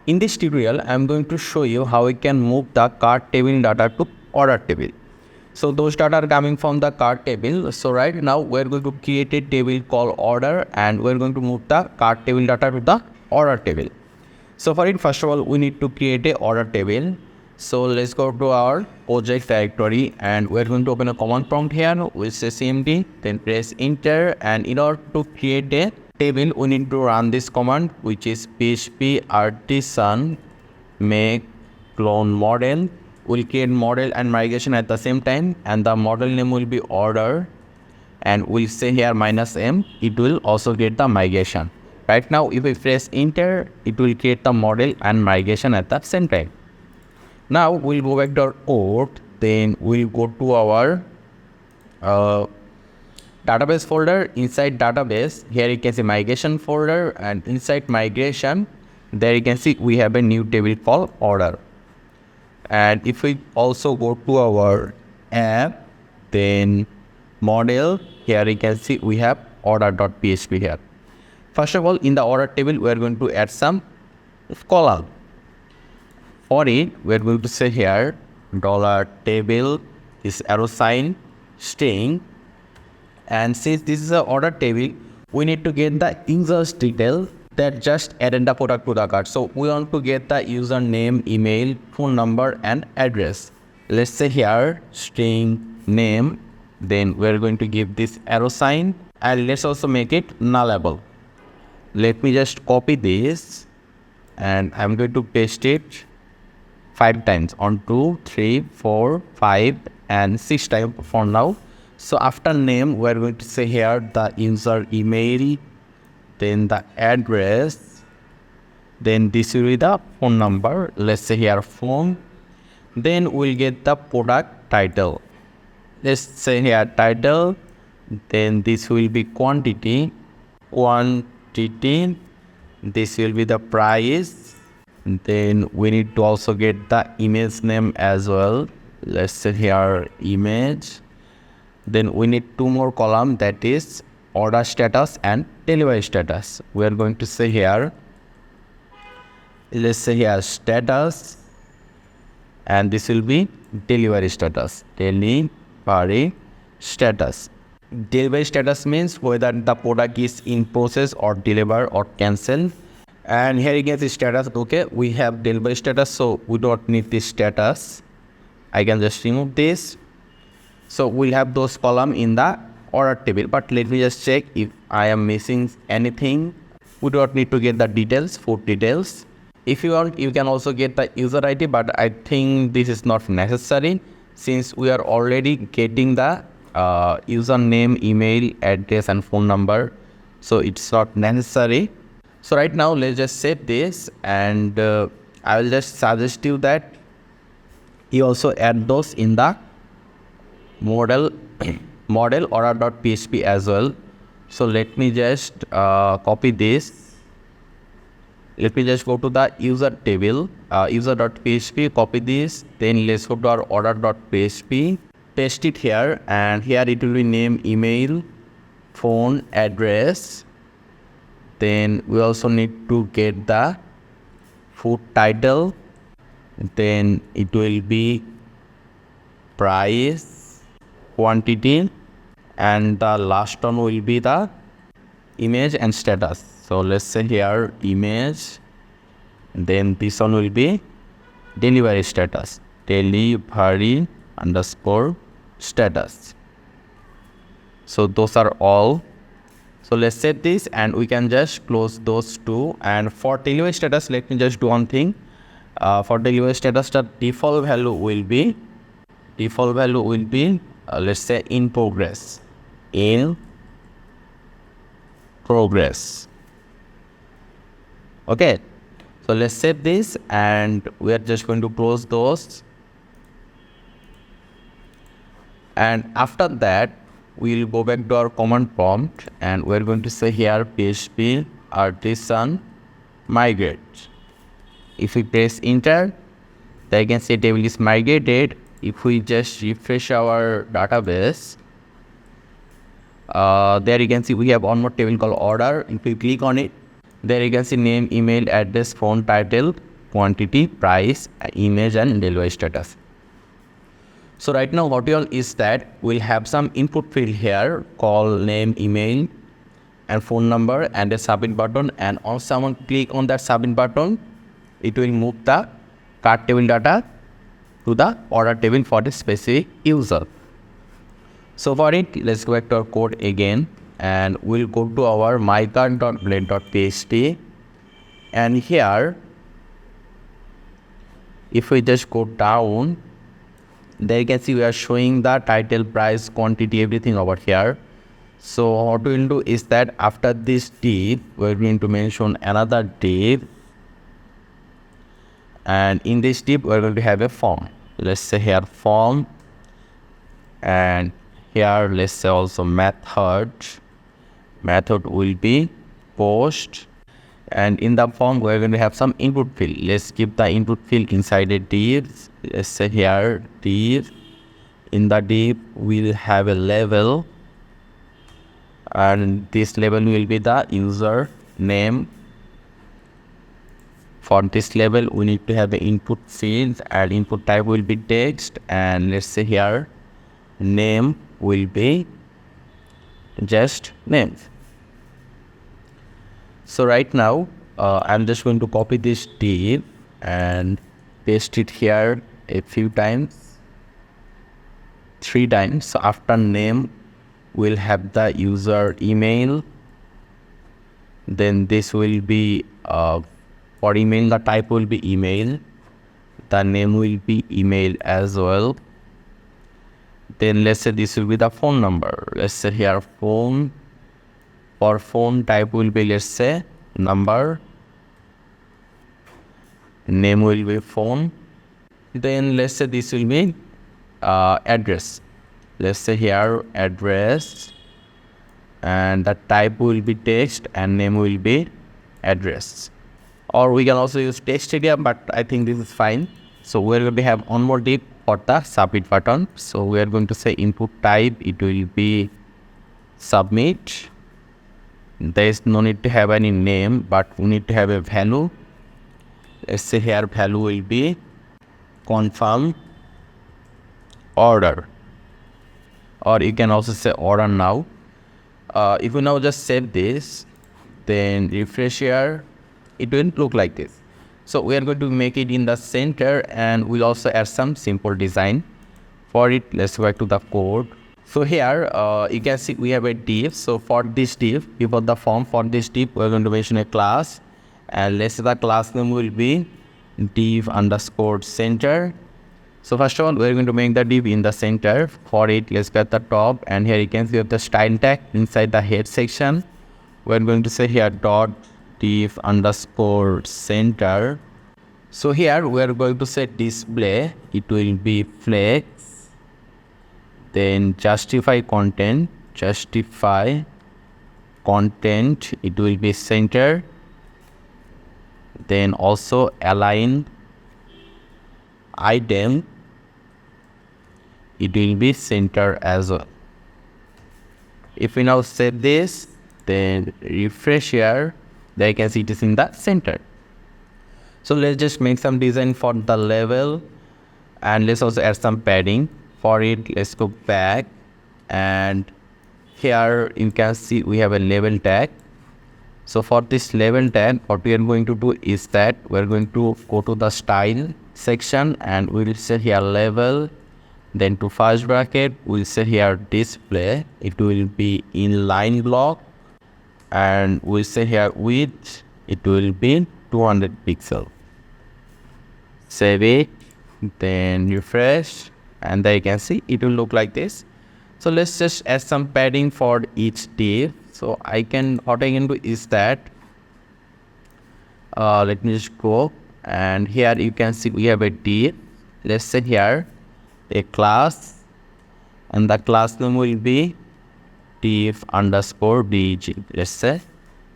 In this tutorial, I am going to show you how we can move the cart table data to order table. So those data are coming from the cart table. So right now we're going to create a table called order, and we're going to move the cart table data to the order table. So for it, first of all, we need to create a order table. So let's go to our project directory, and we're going to open a command prompt here, which says cmd, then press enter. And in order to create a table, we need to run this command, which is php artisan make clone model. We'll create model and migration at the same time, and the model name will be order, and we'll say here -m. It will also get the migration. Right now, if we press enter, it will create the model and migration at the same time. Now we'll go back to our code, then we'll go to our database folder. Inside database, here you can see migration folder, and inside migration, there you can see we have a new table called order. And if we also go to our app, then model, here you can see we have order.php here. First of all, in the order table, we are going to add some column. For it, we are going to say here $table is arrow sign string, and since this is an order table, we need to get the user's detail that just added the product to the cart. So we want to get the user name, email, phone number, and address. Let's say here string name, then we're going to give this arrow sign, and let's also make it nullable. Let me just copy this, and I'm going to paste it 5 times on 2, 3, 4, 5, and 6 times for now. So after name, we're going to say here the user email, then the address, then this will be the phone number. Let's say here phone. Then we'll get the product title. Let's say here title, then this will be quantity. This will be the price. Then we need to also get the image name as well. Let's say here image. Then we need 2 more column, that is order status and delivery status. We are going to say here, let's say here status, and this will be delivery status. Delivery status. Delivery status means whether the product is in process or delivered or cancelled. And here you can see status. Okay, we have delivery status, so we don't need this status. I can just remove this. So we'll have those columns in the order table, but let me just check if I am missing anything. We don't need to get the details, food details. If you want, you can also get the user ID, but I think this is not necessary since we are already getting the username, email, address, and phone number. So it's not necessary. So right now, let's just save this, and I will just suggest you that you also add those in the model order.php as well. So let me just copy this. Let me just go to the user table, user.php, copy this. Then let's go to our order.php, paste it here, and here it will be name, email, phone, address. Then we also need to get the food title. Then it will be price, quantity, and the last one will be the image and status. So let's say here image, then this one will be delivery status, delivery underscore status. So those are all. So let's set this, and we can just close those two. And for delivery status, let me just do one thing. For delivery status, the default value will be let's say in progress. Okay, so let's save this, and we are just going to close those. And after that, we'll go back to our command prompt, and we're going to say here php artisan migrate. If we press enter, then you can see table is migrated. If we just refresh our database, there you can see we have one more table called order. If we click on it, there you can see name, email, address, phone, title. quantity, price, image, and delivery status. So right now what we all is that we'll have some input field here called name, email, and phone number, and a submit button. And once someone click on that submit button, it will move the cart table data to the order table for the specific user. So for it, let's go back to our code again, and we'll go to our mycart.blade.php. And here, if we just go down, there you can see we are showing the title, price, quantity, everything over here. So what we'll do is that after this div, we're going to mention another div, and in this div we're going to have a form. Let's say here form, and here let's say also method will be post, and in the form we're going to have some input field. Let's keep the input field inside a div. Let's say here div. In the div we'll have a label, and this label will be the user name. For this label we need to have the input field, and input type will be text, and let's say here name will be just name. So right now I'm just going to copy this div and paste it here a few times, 3 times. So after name we'll have the user email, then this will be for email the type will be email, the name will be email as well. Then let's say this will be the phone number. Let's say here phone. For phone type will be, let's say, number. Name will be phone. Then let's say this will be address. Let's say here address, and the type will be text and name will be address. Or we can also use text area, but I think this is fine. So we're going to have one more div for the submit button. So we are going to say input type, it will be submit. There is no need to have any name, but we need to have a value. Let's say here value will be confirm order, or you can also say order now. If you now just save this, then refresh here, it will look like this. So we are going to make it in the center, and we'll also add some simple design. For it, let's go back to the code. So here you can see we have a div. So for this div, before the form, for this div we're going to mention a class, and let's say the class name will be div underscore center. So first of all, we're going to make the div in the center. For it, let's get the top, and here you can see we have the style tag inside the head section. We're going to say here dot div underscore center. So here we are going to set display, it will be flex, then justify content, it will be center, then also align item, it will be center as well. If we now save this, then refresh here, there you can see it is in the center. So let's just make some design for the level, and let's also add some padding. For it, let's go back, and here you can see we have a label tag. So for this label tag, what we are going to do is that we're going to go to the style section, and we will say here label, then to first bracket we'll say here display, it will be inline block, and we'll say here width, it will be 200 pixel. Save it, then refresh, and there you can see it will look like this. So let's just add some padding for each div. So what I can do is that let me just go, and here you can see we have a div. Let's say here a class, and the class name will be div underscore bg, let's say.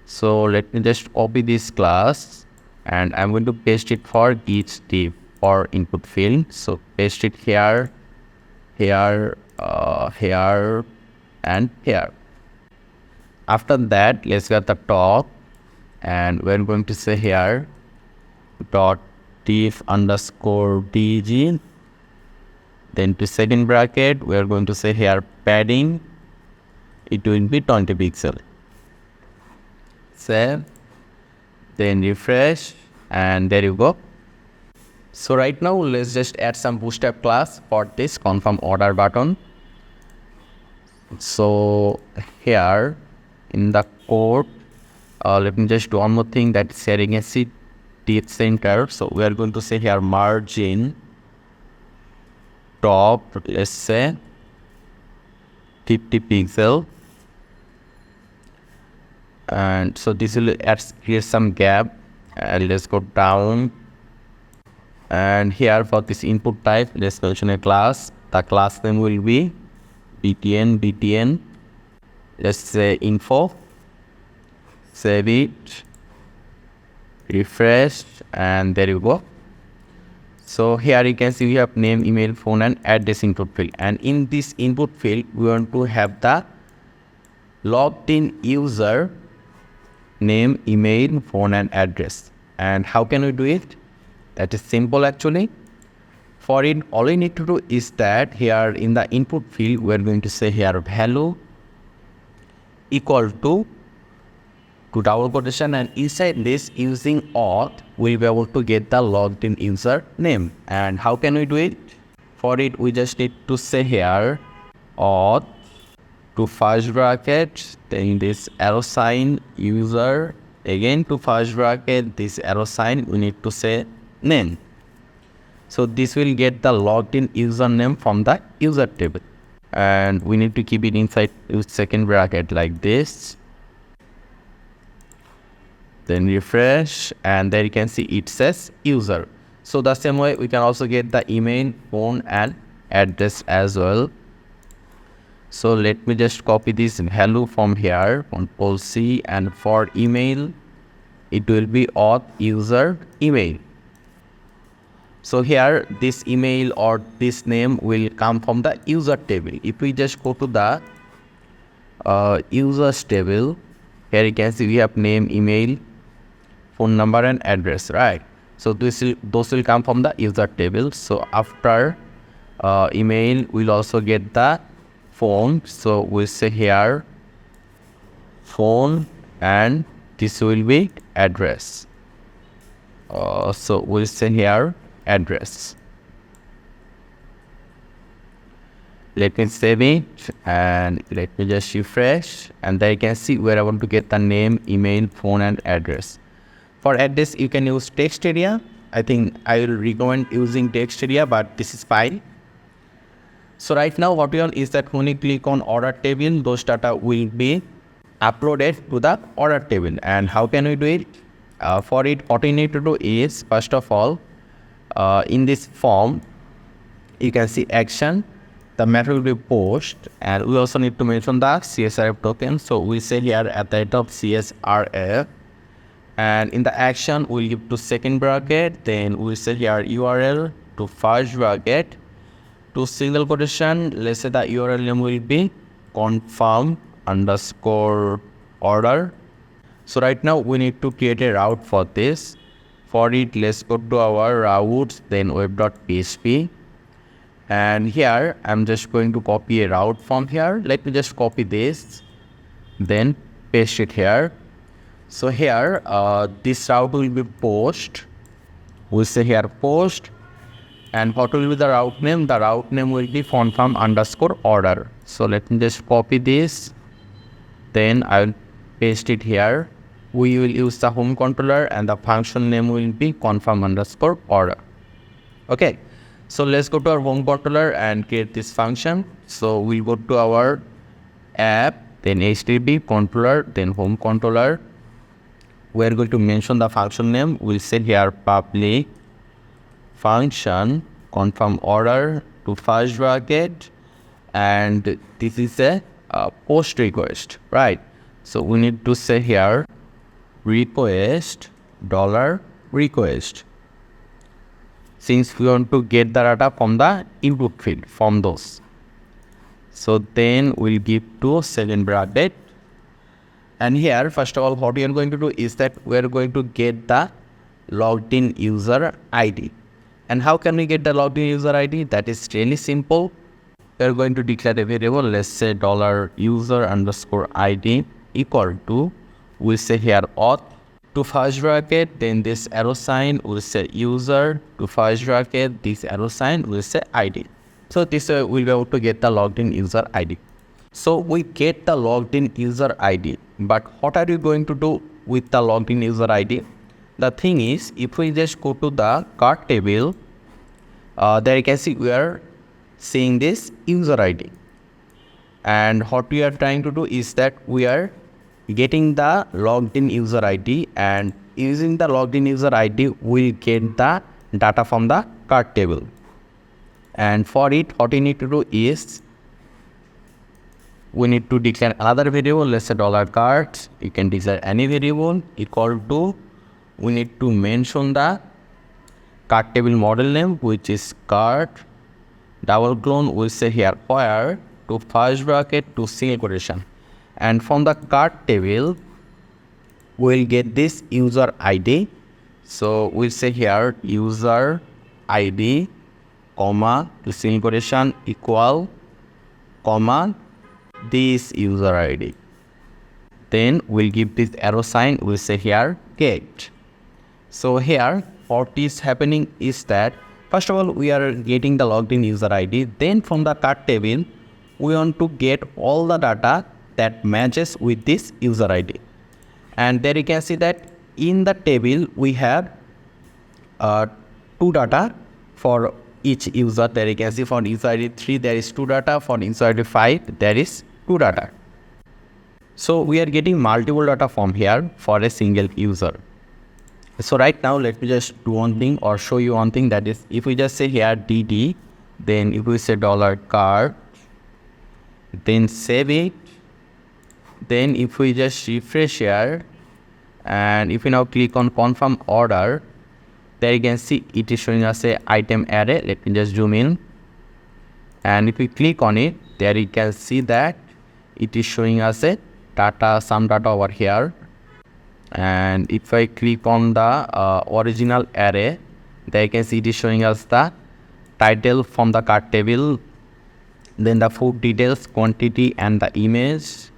So let me just copy this class, and I'm going to paste it for each div or input field. So paste it here, here, here, and here. After that, let's get the top, and we're going to say here dot diff underscore dg. Then to second bracket, we are going to say here padding. It will be 20 pixel. Save. Then refresh, and there you go. So right now, let's just add some bootstrap class for this confirm order button. So here in the code, let me just do one more thing, that sharing a seat depth center. So we are going to say here margin top, let's say 50 pixel. And so this will create some gap, and let's go down. And here for this input type, let's mention a class. The class name will be btn. Let's say info. Save it, refresh, and there you go. So here you can see we have name, email, phone, and address input field. And in this input field, we want to have the logged in user name, email, phone, and address. And how can we do it? That is simple actually. For it, all we need to do is that here in the input field, we are going to say here value equal to double quotation, and inside this using auth, we'll be able to get the logged in user name. And how can we do it? For it, we just need to say here auth to first bracket, then this arrow sign user, again to first bracket, this arrow sign, we need to say name. So this will get the logged in username from the user table, and we need to keep it inside second bracket like this. Then refresh, and there you can see it says user. So the same way we can also get the email, phone, and address as well. So let me just copy this value from here, Control C, and for email, it will be auth user email. So here this email or this name will come from the user table. If we just go to the users table, here you can see we have name, email, phone number, and address, right? So those will come from the user table. So after email, we'll also get the phone. So we'll say here phone, and this will be address. So we'll say here address. Let me save it, and let me just refresh, and there you can see we're able to get the name, email, phone, and address. For address, you can use text area. I think I will recommend using text area, but this is fine. So right now what we want is that when you click on order table, those data will be uploaded to the order table. And how can we do it? For it, what you need to do is, first of all, in this form, you can see action, the method will be post, and we also need to mention the CSRF token. So we say here at the top CSRF, and in the action we'll give to second bracket, then we'll say here URL to first bracket, to single quotation, let's say the URL name will be confirm underscore order. So right now we need to create a route for this. For it, let's go to our routes, then web.php. And here, I'm just going to copy a route from here. Let me just copy this, then paste it here. So here, this route will be post. We'll say here post. And what will be the route name? The route name will be confirm underscore order. So let me just copy this. Then I'll paste it here. We will use the home controller, and the function name will be confirm underscore order. Okay. So let's go to our home controller and create this function. So we'll go to our app, then HTTP controller, then home controller. We're going to mention the function name. We'll say here public function confirm order to first bracket, and this is a post request, right? So we need to say here request $request. Since we want to get the data from the input field from those. So then we'll give to second bracket. And here, first of all, what we are going to do is that we are going to get the logged in user ID. And how can we get the logged in user ID? That is really simple. We are going to declare a variable, let's say $user_ID equal to, we'll say here auth to first bracket, then this arrow sign, we'll say user to first bracket, this arrow sign, we'll say ID. So this way we'll be able to get the logged in user ID. So we get the logged in user ID, but what are you going to do with the logged in user ID? The thing is, if we just go to the card table, there you can see we are seeing this user ID. And what we are trying to do is that we are getting the logged in user ID, and using the logged in user ID, we'll get the data from the card table. And for it, what we need to do is, we need to declare another variable, let's say $card. You can declare any variable equal to, we need to mention the card table model name, which is card double clone, we'll say here where to first bracket to single quotation. And from the card table, we'll get this user ID. So we'll say here user ID, comma, to single quotation equal, comma, this user ID. Then we'll give this arrow sign, we'll say here get. So here what is happening is that first of all we are getting the logged in user ID. Then from the card table we want to get all the data that matches with this user ID. And there you can see that in the table we have two data for each user. There you can see for user ID 3 there is 2 data, for user ID 5 there is 2 data. So we are getting multiple data from here for a single user. So right now let me just do one thing or show you one thing, that is if we just say here DD, then if we say $card, then save it, then if we just refresh here, and if we now click on confirm order, there you can see it is showing us a item array. Let me just zoom in, and if we click on it, there you can see that it is showing us a data, some data over here. And if I click on the original array, there you can see it is showing us the title from the card table, then the food details, quantity, and the image.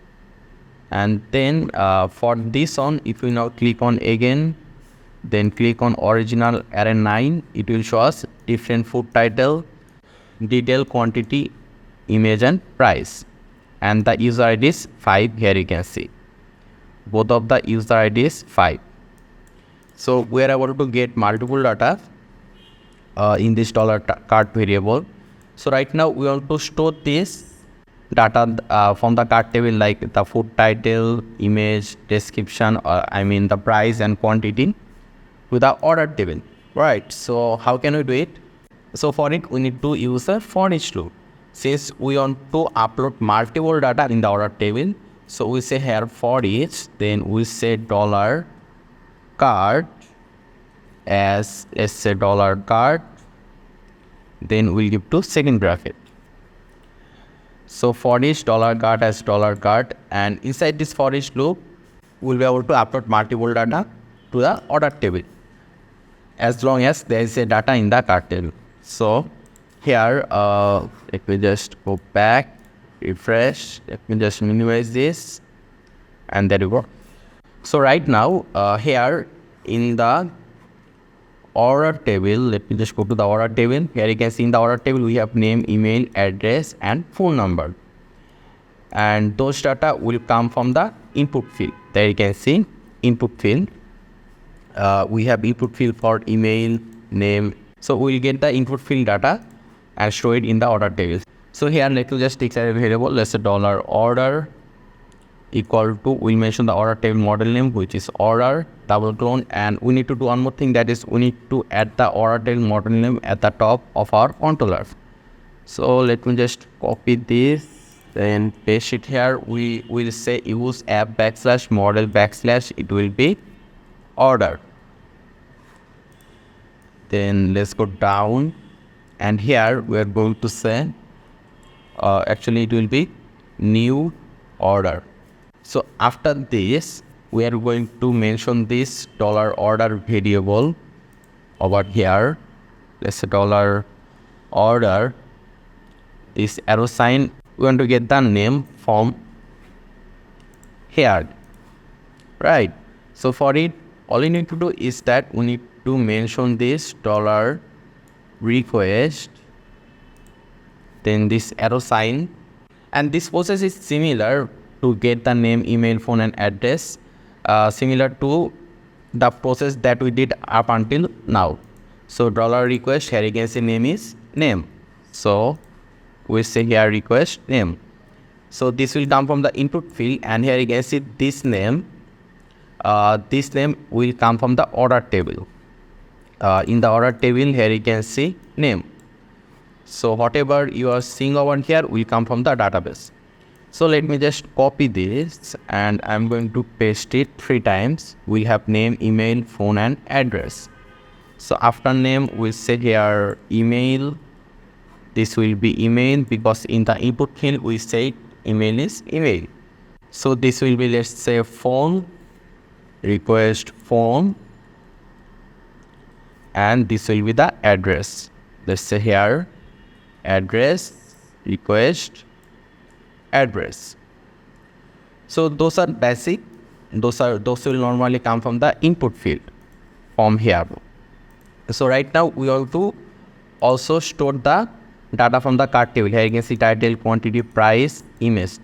And then for this one, if we now click on again, then click on original array 9, it will show us different food title, detail, quantity, image, and price. And the user ID is 5. Here you can see both of the user ID is 5. So we are able to get multiple data in this $card variable. So right now we want to store this data from the card table, like the food title, image, description, or the price and quantity, to the order table, right? So how can we do it? So for it we need to use a for each loop. Since we want to upload multiple data in the order table, so we say here for each, then we say $card as, let's say $card, then we'll give to second bracket. So for each $card as $card, and inside this for each loop we'll be able to upload multiple data to the order table as long as there is a data in the card table. So here let me just go back, refresh, let me just minimize this, and there you go. So right now here in the order table, let me just go to the order table. Here you can see in the order table we have name, email, address, and phone number, and those data will come from the input field. There you can see input field. We have input field for email, name. So we will get the input field data and show it in the order table. So here let me just declare a variable, let's say $order equal to, we'll mention the order table model name, which is order, double clone, and we need to do one more thing, that is we need to add the order table model name at the top of our controller. So let me just copy this, then paste it here. We will say use app / model / it will be order. Then let's go down, and here we are going to say actually it will be new order. So after this we are going to mention this $order variable over here. Let's say $order, this arrow sign, we want to get the name from here, right? So for it, all you need to do is that we need to mention this $request, then this arrow sign, and this process is similar to get the name, email, phone and address, similar to the process that we did up until now. So $request, here you can see name is name, so we say here request name. So this will come from the input field, and here you can see this name will come from the order table. In the order table, here you can see name. So whatever you are seeing over here will come from the database. So let me just copy this, and I'm going to paste it 3 times. We have name, email, phone and address. So after name, we say here email. This will be email because in the input field we say email is email. So this will be, let's say, phone, request phone, and this will be the address. Let's say here address, request, address. So those are basic. Those will normally come from the input field from here. So right now we want to also store the data from the cart table. Here you can see title, quantity, price, image,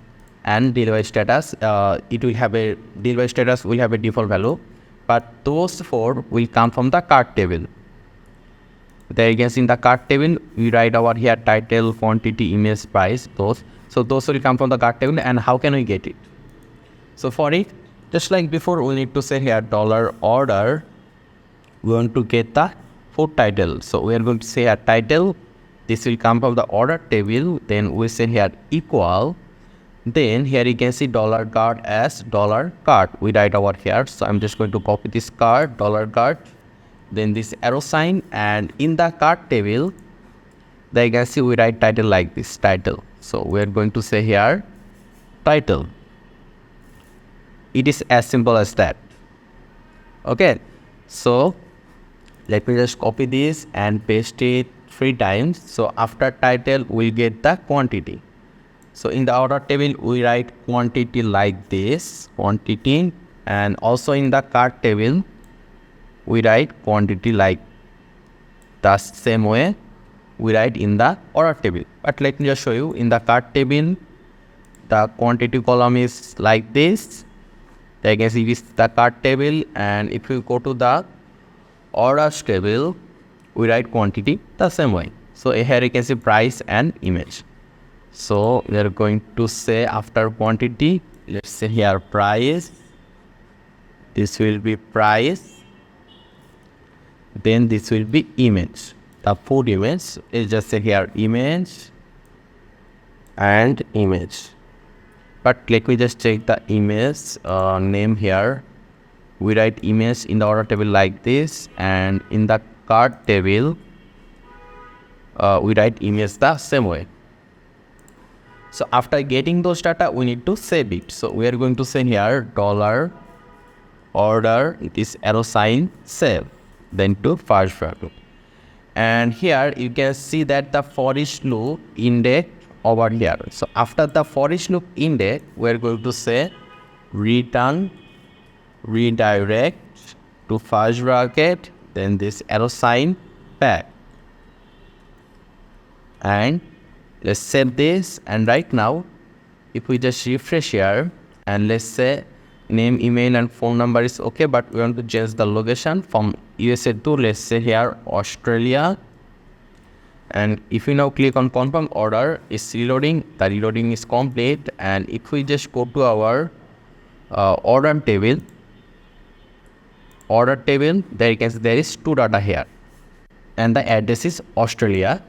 and delivery status. Delivery status will have a default value, but those 4 will come from the cart table. There you can see in the cart table we write over here title, quantity, image, price, those. So those will come from the cart table. And how can we get it? So for it, just like before, we need to say here $order. We want to get the food title. So we are going to say a title. This will come from the order table. Then we say here equal. Then here you can see $cart as $cart. We write over here. So I'm just going to copy this cart, $cart. Then this arrow sign, and in the cart table, there you can see we write title like this, title. So we are going to say here title. It is as simple as that. Okay, so let me just copy this and paste it 3 times. So after title, we get the quantity. So in the order table, we write quantity like this, quantity, and also in the cart table, we write quantity like the same way we write in the order table. But let me just show you. In the cart table, the quantity column is like this. There you can see this is the cart table, and if you go to the orders table, we write quantity the same way. So here you can see price and image. So we are going to say after quantity, let's say here price. This will be price. Then this will be image. The food image is just say here image and image. But let me just check the image name here. We write image in the order table like this, and in the cart table, we write image the same way. So after getting those data, we need to save it. So we are going to say here $order, this arrow sign, save, then to first variable. And here you can see that the for each loop index over here. So after the for each loop index, we are going to say return, redirect to first bracket, then this arrow sign back. And let's save this. And right now, if we just refresh here, and let's say name, email and phone number is okay, but we want to change the location from USA to, let's say here, Australia. And if we now click on confirm order, it's reloading. The reloading is complete. And if we just go to our order table, there you can see there is 2 data here, and the address is Australia.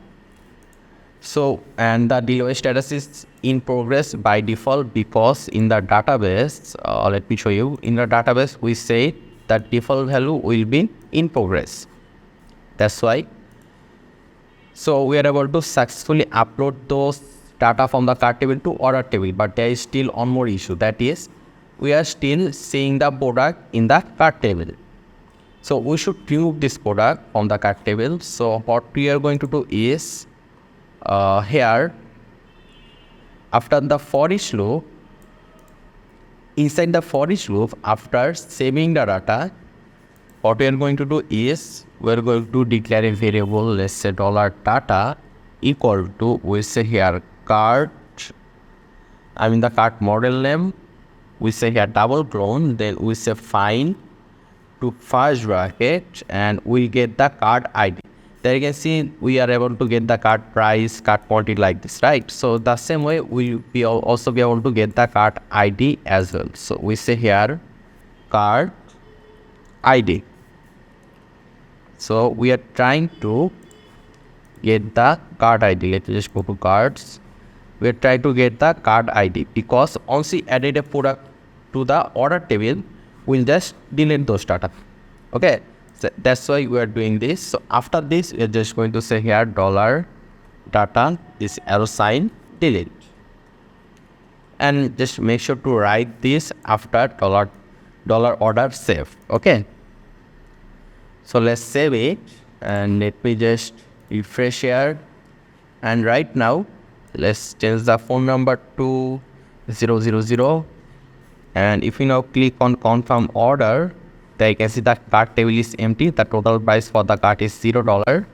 So, and the delivery status is in progress by default, because in the database, let me show you, in the database we say that default value will be in progress. That's why. So we are able to successfully upload those data from the cart table to order table, but there is still one more issue, that is we are still seeing the product in the cart table. So we should remove this product from the cart table. So what we are going to do is here, after the for each loop, inside the for each loop, after saving the data, what we are going to do is we are going to declare a variable, let's say $data equal to, we say here cart, the cart model name, we say here double clone, then we say find to first bracket, and we get the cart ID. There you can see we are able to get the cart price, cart quantity like this, right? So the same way we will also be able to get the cart ID as well. So we say here cart ID. So we are trying to get the cart ID. Let's just go to cards. We are trying to get the cart ID because once we added a product to the order table, we'll just delete those data. Okay, so that's why we are doing this. So after this, we are just going to say here $data, this arrow sign, delete, and just make sure to write this after dollar order save. Okay, so let's save it, and let me just refresh here. And right now, let's change the phone number to 000. And if you now click on confirm order, there you can see the cart table is empty. The total price for the cart is $0.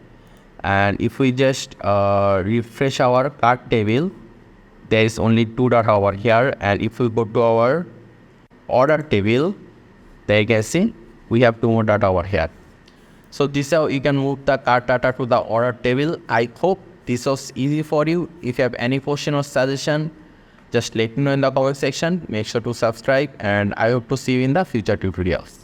And if we just refresh our cart table, there is only $2 over here. And if we go to our order table, there you can see we have 2 more data over here. So this is how you can move the cart data to the order table. I hope this was easy for you. If you have any question or suggestion, just let me know in the comment section. Make sure to subscribe, and I hope to see you in the future tutorials.